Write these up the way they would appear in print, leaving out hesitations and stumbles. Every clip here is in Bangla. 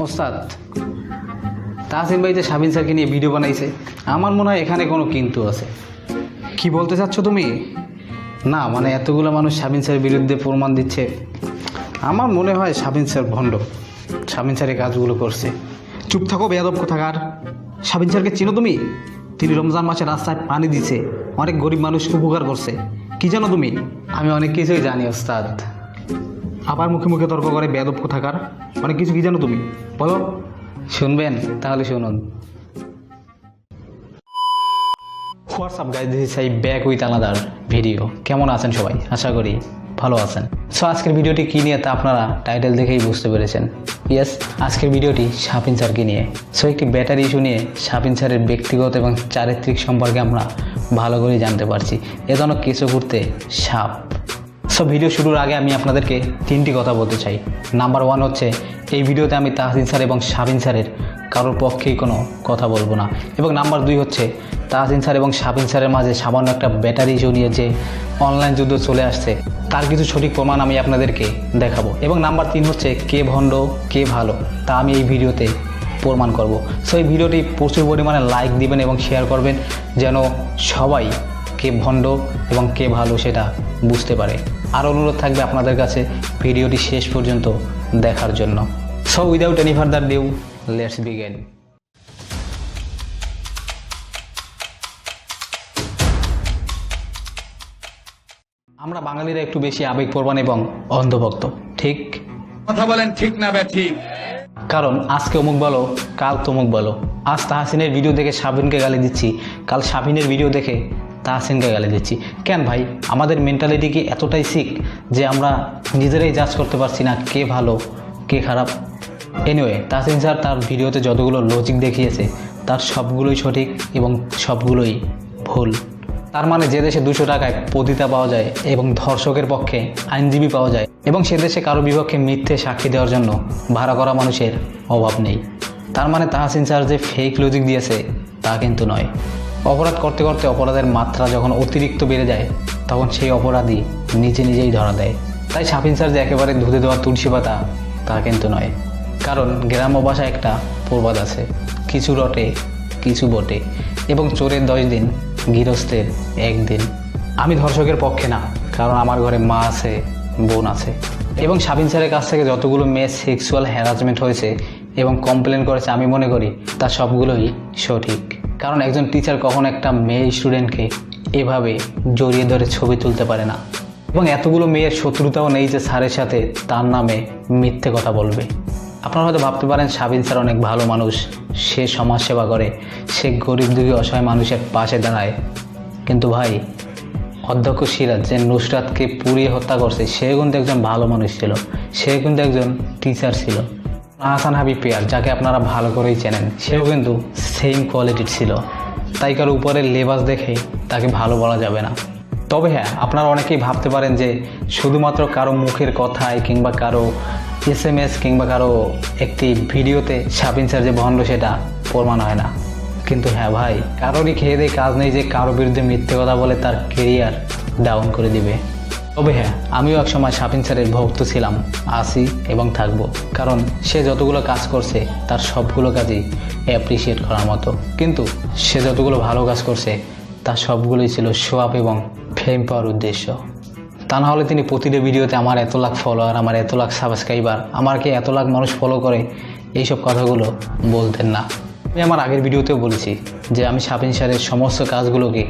ওস্তাদ, তাহসিন ভাই যে শাবিন স্যারকে নিয়ে ভিডিও বানাইছে, আমার মনে হয় এখানে কোনো কিন্তু আছে। কি বলতে চাচ্ছ তুমি? না মানে এতগুলো মানুষ শাবিন স্যারের বিরুদ্ধে প্রমাণ দিচ্ছে, আমার মনে হয় শাবিন স্যার ভণ্ড। শাবিন স্যার এই কাজগুলো করছে। চুপ থাকো বেয়াদব কোথাকার। শাবিন স্যারকে চিনো তুমি? তিনি রমজান মাসে রাস্তায় পানি দিছে, অনেক গরিব মানুষ উপকার করছে। কি জানো তুমি? আমি অনেক কিছুই জানি ওস্তাদ। আবার মুখে মুখে তর্ক করে বেয়াদব কোথাকার। অনেক কিছু কি জানো তুমি? বলো। শুনবেন? তাহলে শুনুন। WhatsApp guys, this is back with another video. কেমন আছেন সবাই? আশা করি ভালো আছেন। সো আজকের ভিডিওটি কী নিয়ে তা আপনারা টাইটেল দেখেই বুঝতে পেরেছেন। ইয়েস, আজকের ভিডিওটি শাবিন স্যারকে নিয়ে। সো একটি ব্যাটারি ইস্যু নিয়ে শাবিন স্যারের ব্যক্তিগত এবং চারিত্রিক সম্পর্কে আমরা ভালো করেই জানতে পারছি। এ যেন কেঁচো ঘুরতে সাপ। সো ভিডিও শুরুর আগে আমি আপনাদেরকে তিনটি কথা বলতে চাই। নাম্বার 1 হচ্ছে, এই ভিডিওতে আমি তাহসিন স্যার এবং শাবিন স্যারের কারোর পক্ষেই কোনো কথা বলবো না। এবং নাম্বার 2 হচ্ছে, তাহসিন স্যার এবং শাবিন স্যারের মাঝে সামান্য একটা ব্যাটারি ইস্যু নিয়ে যে অনলাইন যুদ্ধ চলে আসছে, তার কিছু সঠিক প্রমাণ আমি আপনাদেরকে দেখাবো। এবং নাম্বার 3 হচ্ছে, কে ভণ্ড কে ভালো তা আমি এই ভিডিওতে প্রমাণ করব। সো এই ভিডিওটি প্রচুর পরিমাণে লাইক দিবেন এবং শেয়ার করবেন, যেন সবাই কে ভণ্ড এবং কে ভালো সেটা বুঝতে পারে। আর অনুরোধ থাকবে আপনাদের কাছে ভিডিওটি শেষ পর্যন্ত দেখার জন্য। So without any further due, let's begin. আমরা বাঙালিরা একটু বেশি আবেগপ্রবণ এবং অন্ধভক্ত, ঠিক? কথা বলেন ঠিক না ঠিক? কারণ আজকে অমুক বলো, কাল তমুক বলো। আজ তাহসিনের ভিডিও দেখে শাবিনকে গালি দিচ্ছি, কাল শাবিনের ভিডিও দেখে তাহসিনকে গালি দিচ্ছি। কেন ভাই, আমাদের মেন্টালিটি কি এতটাই সিক যে আমরা নিজেরাই জাজ করতে পারছি না কে ভালো কে খারাপ? এনিওয়ে, তাহসিন স্যার তার ভিডিওতে যতগুলো লজিক দেখিয়েছে তার সবগুলোই সঠিক এবং সবগুলোই ভুল। তার মানে যে দেশে 200 টাকায় পতিতা পাওয়া যায় এবং ধর্ষকের পক্ষে আইনজীবী পাওয়া যায় এবং সে দেশে কারো বিপক্ষে মিথ্যে সাক্ষী দেওয়ার জন্য ভাড়া করা মানুষের অভাব নেই, তার মানে তাহসিন স্যার যে ফেক লজিক দিয়েছে তা কিন্তু নয়। অপরাধ করতে করতে অপরাধের মাত্রা যখন অতিরিক্ত বেড়ে যায়, তখন সেই অপরাধী নিজেই ধরা দেয়। তাই শাবিন স্যার যে একেবারে ধুতে দেওয়া তুলসী পাতা তা কিন্তু নয়। কারণ গ্রাম্য ভাষায় একটা প্রবাদ আছে, কিছু রটে কিছু বটে, এবং চোরের 10 দিন গৃহস্থের 1 দিন। আমি ধর্ষকের পক্ষে না, কারণ আমার ঘরে মা আছে, বোন আছে। এবং শাবিন স্যারের কাছ থেকে যতগুলো মেয়ে সেক্সুয়াল হ্যারাসমেন্ট হয়েছে এবং কমপ্লেন করেছে, আমি মনে করি তা সবগুলোই সঠিক। কারণ একজন টিচার কখনো একটা মেয়ে স্টুডেন্টকে এভাবে জড়িয়ে ধরে ছবি তুলতে পারে না। এবং এতগুলো মেয়ের শত্রুতাও নেই যে স্যারের সাথে তার নামে মিথ্যে কথা বলবে। আপনারা হয়তো ভাবতে পারেন শাবিন স্যার অনেক ভালো মানুষ, সে সমাজসেবা করে, সে গরিব দুঃখী অসহায় মানুষের পাশে দাঁড়ায়। কিন্তু ভাই, অধ্যক্ষ সিরাজ যে নুসরাতকে পুড়িয়ে হত্যা করছে, সে কিন্তু একজন ভালো মানুষ ছিল, সে কিন্তু একজন টিচার ছিল। আহসান হাবিব পিয়ার, যাকে আপনারা ভালো করেই চেনেন, সেও কিন্তু সেম কোয়ালিটির ছিল। তাই কারো উপরের লেবাস দেখে তাকে ভালো বলা যাবে না। তবে হ্যাঁ, আপনারা অনেকেই ভাবতে পারেন যে শুধুমাত্র কারো মুখের কথায় কিংবা কারো SMS কিংবা কারো একটি ভিডিওতে শাবিন স্যার যে ভণ্ড সেটা প্রমাণ হয় না। কিন্তু হ্যাঁ ভাই, কারোরই খেয়ে দিয়ে কাজ নেই যে কারো বিরুদ্ধে মিথ্যে কথা বলে তার কেরিয়ার ডাউন করে দিবে। তবে হ্যাঁ, আমিও একসময় শাবিন স্যারের ভক্ত ছিলাম, আছি এবং থাকবো। কারণ সে যতগুলো কাজ করছে তার সবগুলো কাজই অ্যাপ্রিসিয়েট করার মতো। কিন্তু সে যতগুলো ভালো কাজ করছে তার সবগুলোই ছিল শো আপ এবং ফেম পাওয়ার উদ্দেশ্য। তা না হলে তিনি প্রতিটি ভিডিওতে আমার এত লাখ ফলোয়ার, আমার এত লাখ সাবস্ক্রাইবার, আমাকে এত লাখ মানুষ ফলো করে, এইসব কথাগুলো বলতেন না। আমি আমার আগের ভিডিওতেও বলেছি যে আমি শাবিন স্যারের সমস্ত কাজগুলোকে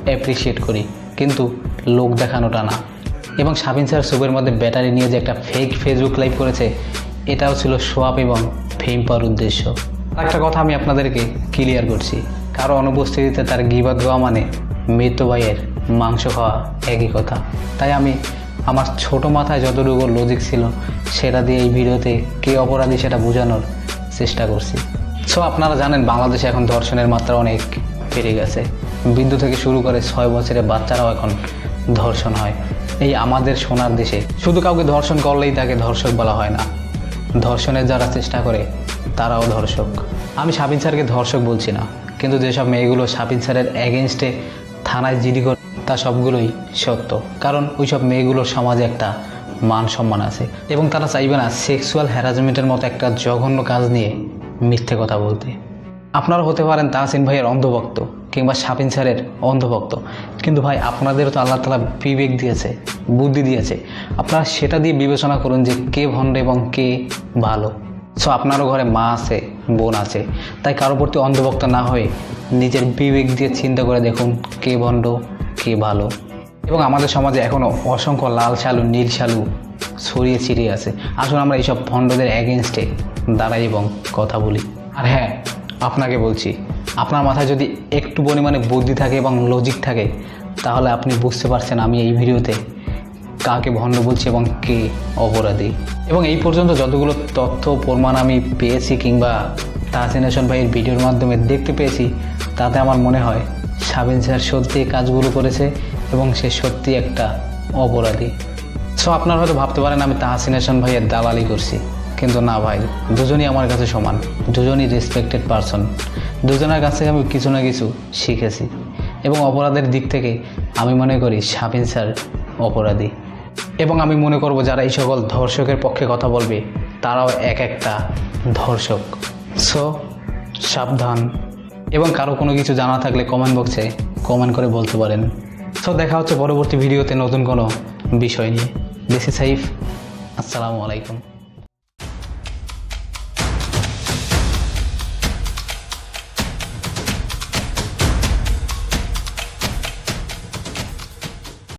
অ্যাপ্রিসিয়েট করি, কিন্তু লোক দেখানোটা না। এবং শাবিন স্যার সুপের মধ্যে ব্যাটারি নিয়ে যে একটা ফেক ফেসবুক লাইভ করেছে, এটাও ছিল শো আপ এবং ফেম পাওয়ার উদ্দেশ্য। একটা কথা আমি আপনাদেরকে ক্লিয়ার করছি, কারো অনুপস্থিতিতে তার গিবাদ গাওয়া মানে মৃত ভাইয়ের মাংস খাওয়া একই কথা। তাই আমি আমার ছোট মাথায় যতটুকু লজিক ছিল সেটা দিয়ে এই ভিডিওতে কে অপরাধী সেটা বোঝানোর চেষ্টা করছি। সো আপনারা জানেন বাংলাদেশে এখন ধর্ষণের মাত্রা অনেক বেড়ে গেছে। বৃদ্ধ থেকে শুরু করে 6 বছরের বাচ্চারাও এখন ধর্ষণ হয়। এই আমাদের সোনার দেশে শুধু কাউকে ধর্ষণ করলেই তাকে ধর্ষক বলা হয় না, ধর্ষণের যারা চেষ্টা করে তারাও ধর্ষক। আমি শাবিন স্যারকে ধর্ষক বলছি না, কিন্তু যেসব মেয়েগুলো শাবিন স্যারের এগেনস্টে থানায় জিডি করে তা সবগুলোই সত্য। কারণ ওইসব মেয়েগুলোর সমাজে একটা মান সম্মান আছে এবং তারা চাইবে না সেক্সুয়াল হ্যারাসমেন্টের মতো একটা জঘন্য কাজ নিয়ে মিথ্যে কথা বলতে। আপনারা হতে পারেন তাহসিন ভাইয়ের অন্ধভক্ত কিংবা শাবিন স্যারের অন্ধভক্ত, কিন্তু ভাই আপনাদেরও তো আল্লাহ তাআলা বিবেক দিয়েছে, বুদ্ধি দিয়েছে। আপনারা সেটা দিয়ে বিবেচনা করুন যে কে ভণ্ড এবং কে ভালো। সো আপনারও ঘরে মা আছে, বোন আছে, তাই কারো প্রতি অন্ধভক্ত না হয়ে নিজের বিবেক দিয়ে চিন্তা করে দেখুন কে ভণ্ড কে ভালো। এবং আমাদের সমাজে এখনও অসংখ্য লাল শালু নীল শালু ছড়িয়ে ছিটিয়ে আছে। আসুন আমরা এইসব ভণ্ডদের অ্যাগেনস্টে দাঁড়াই এবং কথা বলি। আর হ্যাঁ, আপনাকে বলছি, আপনার মাথায় যদি একটু পরিমাণে বুদ্ধি থাকে এবং লজিক থাকে, তাহলে আপনি বুঝতে পারছেন আমি এই ভিডিওতে কাকে ভণ্ড বলছি এবং কে অপরাধী। এবং এই পর্যন্ত যতগুলো তথ্য প্রমাণ আমি পেয়েছি কিংবা তাহসিন হাসান ভাইয়ের ভিডিওর মাধ্যমে দেখতে পেয়েছি, তাতে আমার মনে হয় শাবিন স্যার সত্যি এই কাজগুলো করেছে এবং সে সত্যি একটা অপরাধী। সো আপনারা হয়তো ভাবতে পারেন আমি তাহসিন হাসান ভাইয়ের দালালি করছি, কিন্তু না ভাই, দুজনই আমার কাছে সমান, দুজনই রেসপেক্টেড পারসন। দুজনের কাছ থেকে আমি কিছু না কিছু শিখেছি এবং অপরাধের দিক থেকে আমি মনে করি শাবিন স্যার অপরাধী। এবং আমি মনে করব যারা এই সকল ধর্ষকের পক্ষে কথা বলবে তারাও এক একটা ধর্ষক। সো সাবধান। এবং কারো কোনো কিছু জানা থাকলে কমেন্ট বক্সে কমেন্ট করে বলতে পারেন। সো দেখা হচ্ছে পরবর্তী ভিডিওতে নতুন কোনো বিষয় নিয়ে। This is Saif. আসসালামু আলাইকুম।